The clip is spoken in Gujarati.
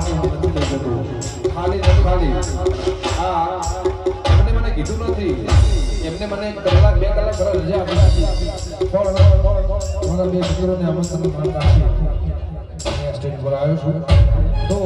પાર્ટીમાં નથી લઈ જતો. ખાલી ને ખાલી એમને મને કીધું નથી. એમને મને કલાક 2 કલાક રજા આપી મારા 2 દીકરોને આમંત્રણ આપી સ્ટેજ પર આવ્યો છું. તો